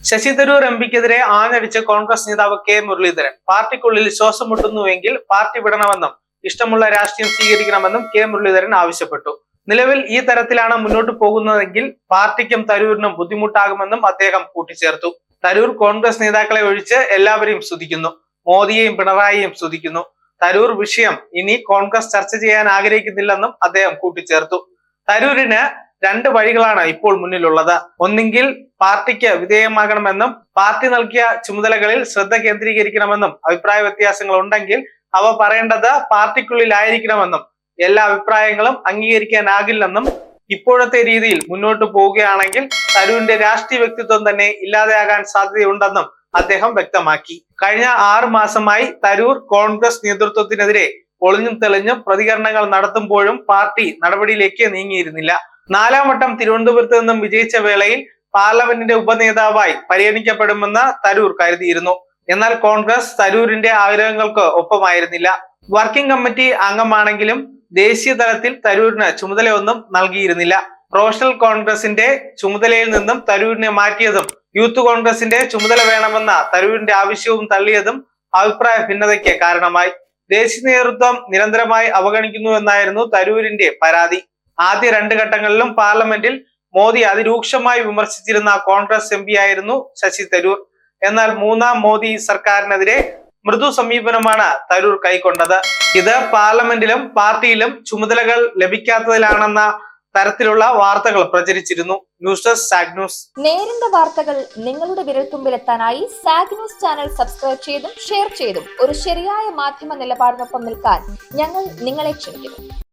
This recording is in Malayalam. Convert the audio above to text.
ശശി തരൂർ എംപിക്കെതിരെ ആഞ്ഞടിച്ച് കോൺഗ്രസ് നേതാവ് കെ മുരളീധരൻ. പാർട്ടിക്കുള്ളിൽ ശ്വാസം മുട്ടുന്നുവെങ്കിൽ പാർട്ടി വിടണമെന്നും ഇഷ്ടമുള്ള രാഷ്ട്രീയം സ്വീകരിക്കണമെന്നും കെ മുരളീധരൻ ആവശ്യപ്പെട്ടു. നിലവിൽ ഈ തരത്തിലാണ് മുന്നോട്ട് പോകുന്നതെങ്കിൽ പാർട്ടിക്കും തരൂരിനും ബുദ്ധിമുട്ടാകുമെന്നും അദ്ദേഹം കൂട്ടിച്ചേർത്തു. തരൂർ കോൺഗ്രസ് നേതാക്കളെ ഒഴിച്ച് എല്ലാവരെയും സ്തുതിക്കുന്നു, മോദിയെയും പിണറായിയെയും സ്തുതിക്കുന്നു. തരൂർ വിഷയം ഇനി കോൺഗ്രസ് ചർച്ച ചെയ്യാൻ ആഗ്രഹിക്കുന്നില്ലെന്നും അദ്ദേഹം കൂട്ടിച്ചേർത്തു. തരൂരിന് രണ്ട് വഴികളാണ് ഇപ്പോൾ മുന്നിലുള്ളത്. ഒന്നെങ്കിൽ പാർട്ടിക്ക് വിധേയമാകണമെന്നും പാർട്ടി നൽകിയ ചുമതലകളിൽ ശ്രദ്ധ കേന്ദ്രീകരിക്കണമെന്നും അഭിപ്രായ വ്യത്യാസങ്ങൾ ഉണ്ടെങ്കിൽ അവ പറയേണ്ടത് പാർട്ടിക്കുള്ളിലായിരിക്കണമെന്നും എല്ലാ അഭിപ്രായങ്ങളും അംഗീകരിക്കാനാകില്ലെന്നും ഇപ്പോഴത്തെ രീതിയിൽ മുന്നോട്ട് പോവുകയാണെങ്കിൽ തരൂരിന്റെ രാഷ്ട്രീയ വ്യക്തിത്വം തന്നെ ഇല്ലാതെയാകാൻ സാധ്യതയുണ്ടെന്നും അദ്ദേഹം വ്യക്തമാക്കി. കഴിഞ്ഞ 6 മാസമായി തരൂർ കോൺഗ്രസ് നേതൃത്വത്തിനെതിരെ ഒളിഞ്ഞും തെളിഞ്ഞും പ്രതികരണങ്ങൾ നടത്തുമ്പോഴും പാർട്ടി നടപടിയിലേക്ക് നീങ്ങിയിരുന്നില്ല. 4ാം വട്ടം തിരുവനന്തപുരത്ത് നിന്നും വിജയിച്ച വേളയിൽ പാർലമെന്റിന്റെ ഉപനേതാവായി പരിഗണിക്കപ്പെടുമെന്ന് തരൂർ കരുതിയിരുന്നു. എന്നാൽ കോൺഗ്രസ് തരൂരിന്റെ ആഗ്രഹങ്ങൾക്ക് ഒപ്പമായിരുന്നില്ല. വർക്കിംഗ് കമ്മിറ്റി അംഗമാണെങ്കിലും ദേശീയ തലത്തിൽ തരൂരിന് ചുമതലയൊന്നും നൽകിയിരുന്നില്ല. പ്രൊഫഷണൽ കോൺഗ്രസിന്റെ ചുമതലയിൽ നിന്നും തരൂരിനെ മാറ്റിയതും യൂത്ത് കോൺഗ്രസിന്റെ ചുമതല വേണമെന്ന തരൂരിന്റെ ആവശ്യവും തള്ളിയതും അഭിപ്രായ ഭിന്നതയ്ക്ക് കാരണമായി. ദേശീയ നേതൃത്വം നിരന്തരമായി അവഗണിക്കുന്നുവെന്നായിരുന്നു തരൂരിന്റെ പരാതി. ആദ്യ 2 ഘട്ടങ്ങളിലും പാർലമെന്റിൽ മോദി അതിരൂക്ഷമായി വിമർശിച്ചിരുന്ന കോൺഗ്രസ് എംപി ആയിരുന്നു ശശി തരൂർ. എന്നാൽ 3ാം മോദി സർക്കാരിനെതിരെ മൃദു സമീപനമാണ് തരൂർ കൈക്കൊണ്ടത്. ഇത് പാർലമെന്റിലും പാർട്ടിയിലും ചുമതലകൾ ലഭിക്കാത്തതിലാണെന്ന തരത്തിലുള്ള വാർത്തകൾ പ്രചരിച്ചിരുന്നു. News desk zag news. നേരിന്റെ വാർത്തകൾ നിങ്ങളുടെ വിരൽത്തുമ്പിലെത്താനായി സാഗ് ന്യൂസ് ചാനൽ സബ്സ്ക്രൈബ് ചെയ്തും ഷെയർ ചെയ്തും ഒരു ശരിയായ മാധ്യമ നിലപാടിനൊപ്പം നിൽക്കാൻ ഞങ്ങൾ നിങ്ങളെ ക്ഷണിക്കുന്നു.